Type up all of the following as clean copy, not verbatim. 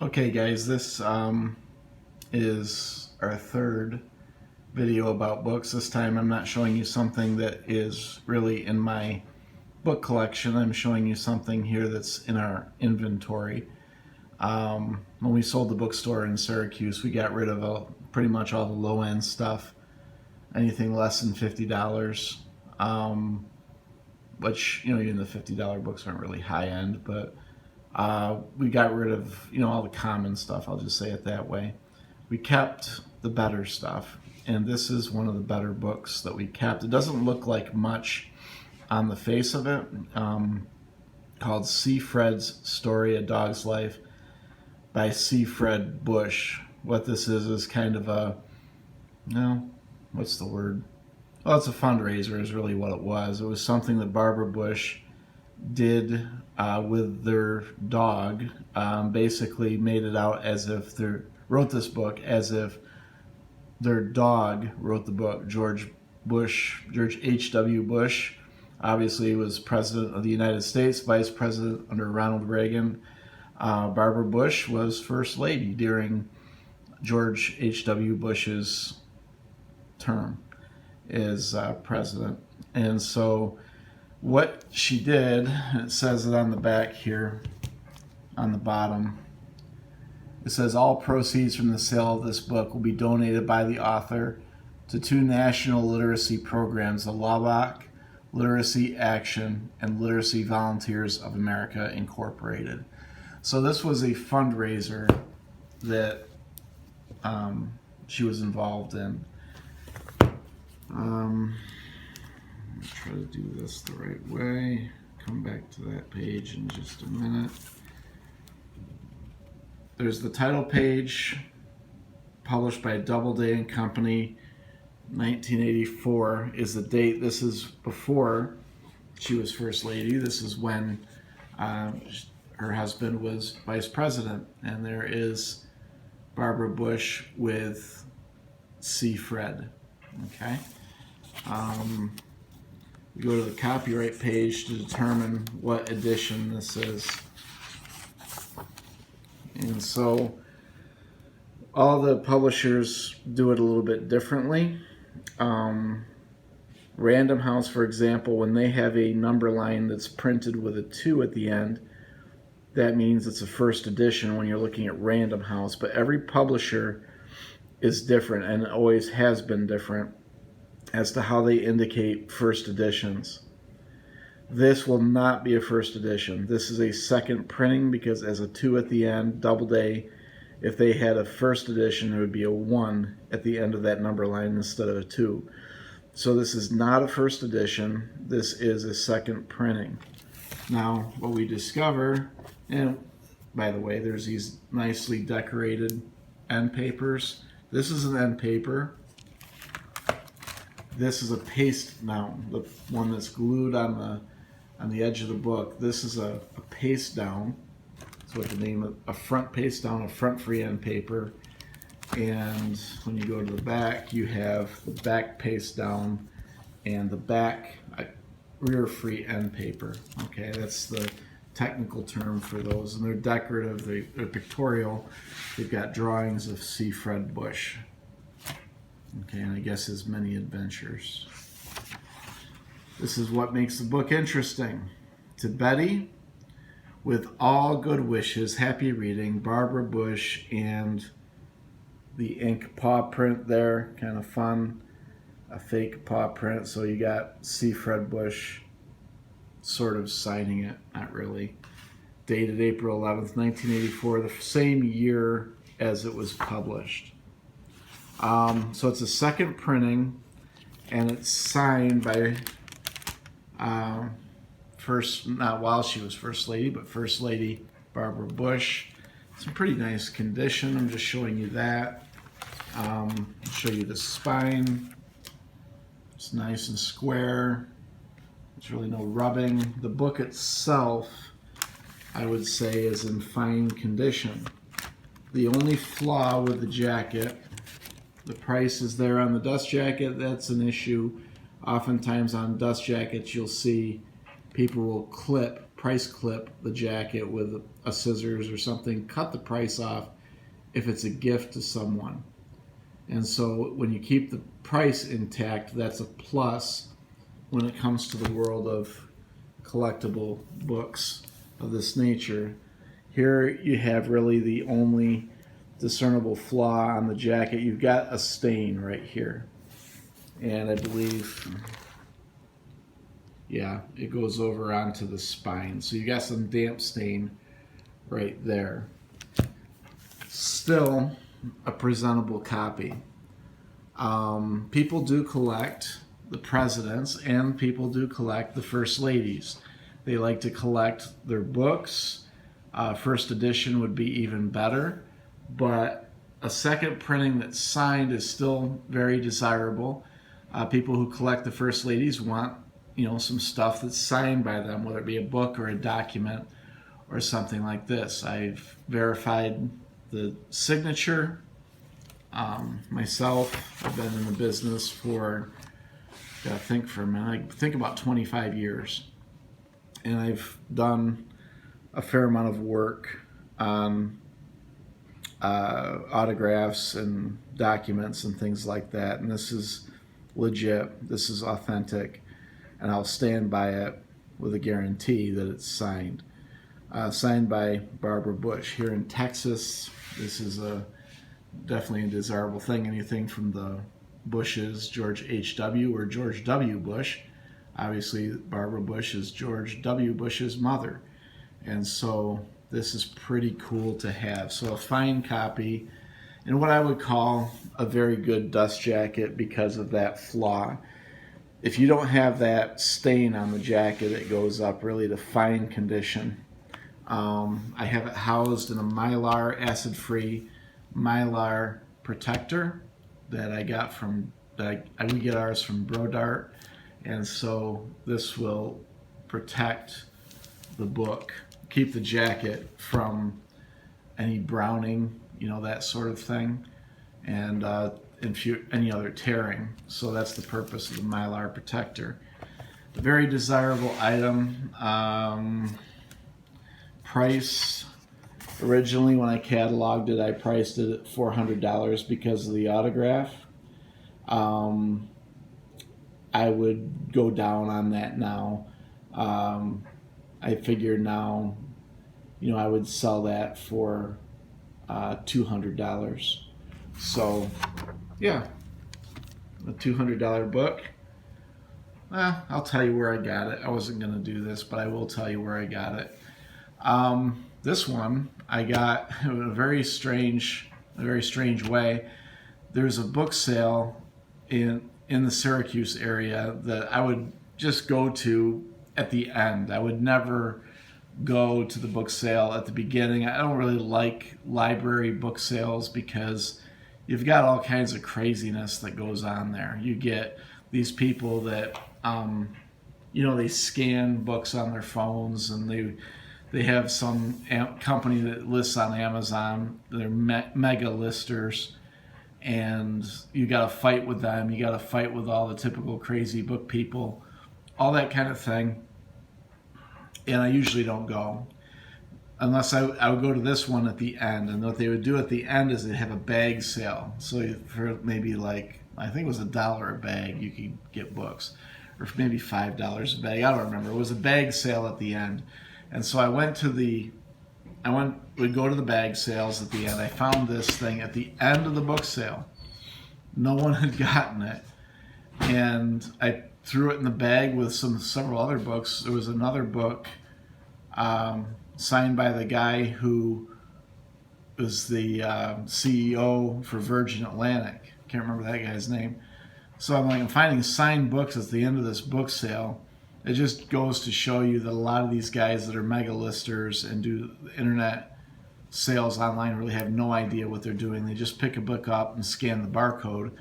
Okay guys, this is our third video about books. This time I'm not showing you something that is really in my book collection. I'm showing you something here that's in our inventory. When we sold the bookstore in Syracuse, we got rid of pretty much all the low-end stuff, anything less than $50, which, you know, even the $50 books aren't really high-end, but we got rid of, all the common stuff. I'll just say it that way. We kept the better stuff, and this is one of the better books that we kept. It doesn't look like much on the face of it, called C. Fred's Story, A Dog's Life by C. Fred Bush. What this is kind of a, what's the word? Well, it's a fundraiser is really what it was. It was something that Barbara Bush did with their dog. Basically made it out as if they wrote this book as if their dog wrote the book. George H.W. Bush obviously was president of the United States, vice president under Ronald Reagan. Barbara Bush was first lady during George H.W. Bush's term as president. And so what she did, it says it on the back here, on the bottom, it says all proceeds from the sale of this book will be donated by the author to two national literacy programs, the Lubbock Literacy Action and Literacy Volunteers of America Incorporated. So this was a fundraiser that she was involved in. Try to do this the right way. Come back to that page in just a minute. There's the title page, published by Doubleday and Company, 1984 is the date. This is before she was First Lady. This is when her husband was Vice President. And there is Barbara Bush with C. Fred. Okay. We go to the copyright page to determine what edition this is. And so all the publishers do it a little bit differently. Random House, for example, when they have a number line that's printed with a 2 at the end, that means it's a first edition when you're looking at Random House. But every publisher is different and always has been different as to how they indicate first editions. This will not be a first edition. This is a second printing because as a 2 at the end, Doubleday, if they had a first edition, there would be a 1 at the end of that number line instead of a 2. So this is not a first edition. This is a second printing. Now, what we discover, and by the way, there's these nicely decorated end papers. This is an end paper. This is a paste down, the one that's glued on the edge of the book. This is a paste down. That's what the name of a front paste down, a front free end paper. And when you go to the back, you have the back paste down and the back rear free end paper. Okay, that's the technical term for those. And they're decorative, they're pictorial. They've got drawings of C. Fred Bush. Okay, and I guess his many adventures. This is what makes the book interesting. To Betty, with all good wishes, happy reading, Barbara Bush, and the ink paw print there, kind of fun, a fake paw print. So you got C. Fred Bush sort of signing it, not really. Dated April 11th, 1984, the same year as it was published. So it's a second printing, and it's signed by not while she was First Lady, but First Lady Barbara Bush. It's in pretty nice condition. I'm just showing you that. I'll show you the spine. It's nice and square. There's really no rubbing. The book itself, I would say, is in fine condition. The only flaw with the jacket, the price is there on the dust jacket. That's an issue. Oftentimes on dust jackets, you'll see people will clip price clip the jacket with a scissors or something, cut the price off if it's a gift to someone. And so when you keep the price intact, that's a plus when it comes to the world of collectible books of this nature. Here you have really the only discernible flaw on the jacket. You've got a stain right here. And I believe, yeah, it goes over onto the spine. So you got some damp stain right there. Still a presentable copy. People do collect the presidents, and people do collect the first ladies. They like to collect their books. First edition would be even better, but a second printing that's signed is still very desirable. People who collect the first ladies want, some stuff that's signed by them, whether it be a book or a document or something like this. I've verified the signature myself. I've been in the business for, I think about 25 years. And I've done a fair amount of work on autographs and documents and things like that. And this is legit. This is authentic. And I'll stand by it with a guarantee that it's signed. Signed by Barbara Bush here in Texas. This is definitely a desirable thing. Anything from the Bushes, George H.W. or George W. Bush. Obviously, Barbara Bush is George W. Bush's mother. And so this is pretty cool to have. So a fine copy, and what I would call a very good dust jacket because of that flaw. If you don't have that stain on the jacket, it goes up really to fine condition. I have it housed in a Mylar, acid-free Mylar protector that I got we get ours from Brodart. And so this will protect the book, keep the jacket from any browning, that sort of thing, and any other tearing. So that's the purpose of the Mylar protector. A very desirable item. Price, originally when I cataloged it, I priced it at $400 because of the autograph. I would go down on that now. I figured now, I would sell that for $200. So, yeah, a $200 book. I'll tell you where I got it. I wasn't going to do this, but I will tell you where I got it. This one I got in a very strange way. There's a book sale in the Syracuse area that I would just go to at the end. I would never go to the book sale at the beginning. I don't really like library book sales because you've got all kinds of craziness that goes on there. You get these people that, they scan books on their phones, and they have some company that lists on Amazon. They're mega listers. And you got to fight with them. You got to fight with all the typical crazy book people, all that kind of thing. And I usually don't go unless I would go to this one at the end. And what they would do at the end is they'd have a bag sale. So for maybe I think it was $1 a bag, you could get books, or for maybe $5 a bag. I don't remember. It was a bag sale at the end. And so we'd go to the bag sales at the end. I found this thing at the end of the book sale. No one had gotten it. And I threw it in the bag with several other books. There was another book signed by the guy who was the CEO for Virgin Atlantic. Can't remember that guy's name. So I'm finding signed books at the end of this book sale. It just goes to show you that a lot of these guys that are mega listers and do internet sales online really have no idea what they're doing. They just pick a book up and scan the barcode.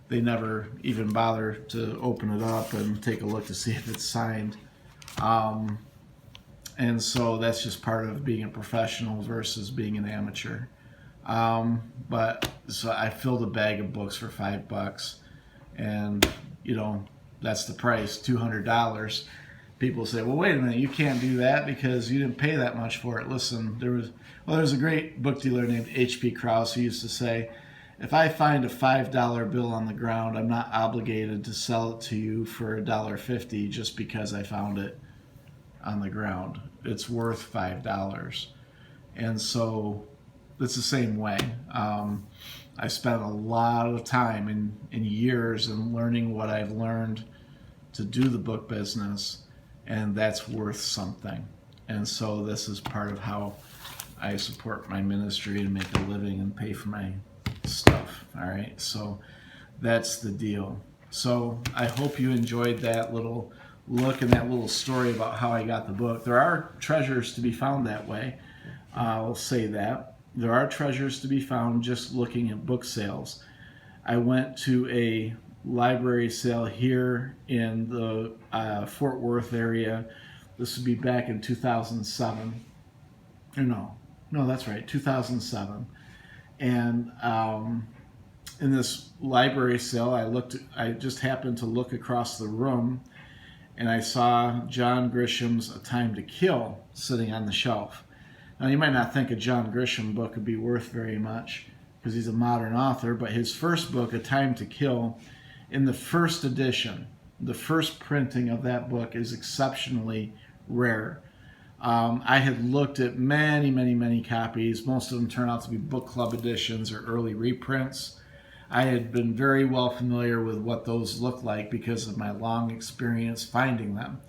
They never even bother to open it up and take a look to see if it's signed. And so that's just part of being a professional versus being an amateur. But so I filled a bag of books for $5, and that's the price, $200. people say, well, wait a minute, you can't do that because you didn't pay that much for it. Listen, there's a great book dealer named H.P. Krause who used to say, if I find a $5 bill on the ground, I'm not obligated to sell it to you for $1.50 just because I found it on the ground. It's worth $5. And so it's the same way. I spent a lot of time in years in learning what I've learned to do the book business, and that's worth something. And so this is part of how I support my ministry and make a living and pay for my stuff. All right, so that's the deal. So I hope you enjoyed that little look and that little story about how I got the book. There are treasures to be found that way. I'll say that. There are treasures to be found just looking at book sales. I went to a library sale here in the Fort Worth area. This would be back in 2007. No, that's right, 2007. And in this library sale, I just happened to look across the room, and I saw John Grisham's A Time to Kill sitting on the shelf. Now, you might not think a John Grisham book would be worth very much because he's a modern author, but his first book, A Time to Kill, in the first edition, the first printing of that book is exceptionally rare. I had looked at many copies. Most of them turn out to be book club editions or early reprints. I had been very well familiar with what those look like because of my long experience finding them.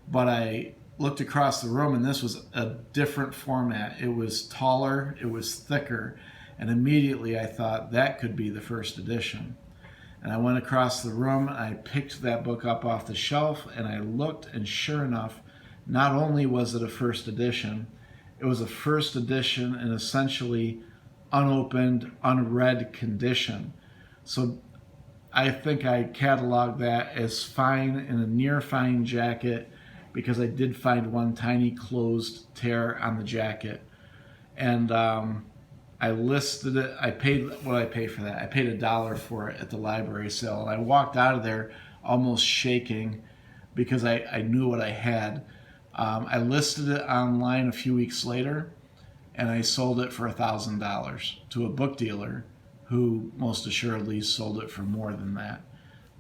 But I looked across the room, and this was a different format. It was taller, it was thicker, and immediately I thought that could be the first edition. And I went across the room, and I picked that book up off the shelf, and I looked, and sure enough, not only was it a first edition, it was a first edition in essentially unopened, unread condition. So I think I cataloged that as fine in a near fine jacket because I did find one tiny closed tear on the jacket. And I listed it. I paid what did I pay for that? I paid $1 for it at the library sale. And I walked out of there almost shaking because I knew what I had. I listed it online a few weeks later, and I sold it for $1,000 to a book dealer who most assuredly sold it for more than that.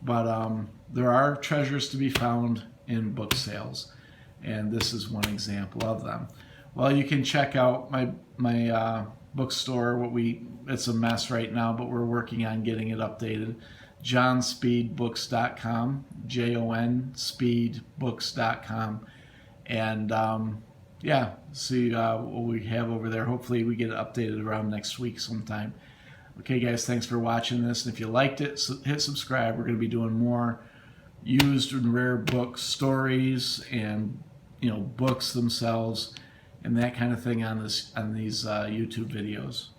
But there are treasures to be found in book sales, and this is one example of them. Well, you can check out my bookstore. It's a mess right now, but we're working on getting it updated. JohnSpeedBooks.com, JONSpeedBooks.com. And see what we have over there. Hopefully we get it updated around next week sometime. Okay, guys, thanks for watching this. And if you liked it, hit subscribe. We're going to be doing more used and rare book stories and books themselves and that kind of thing on these YouTube videos.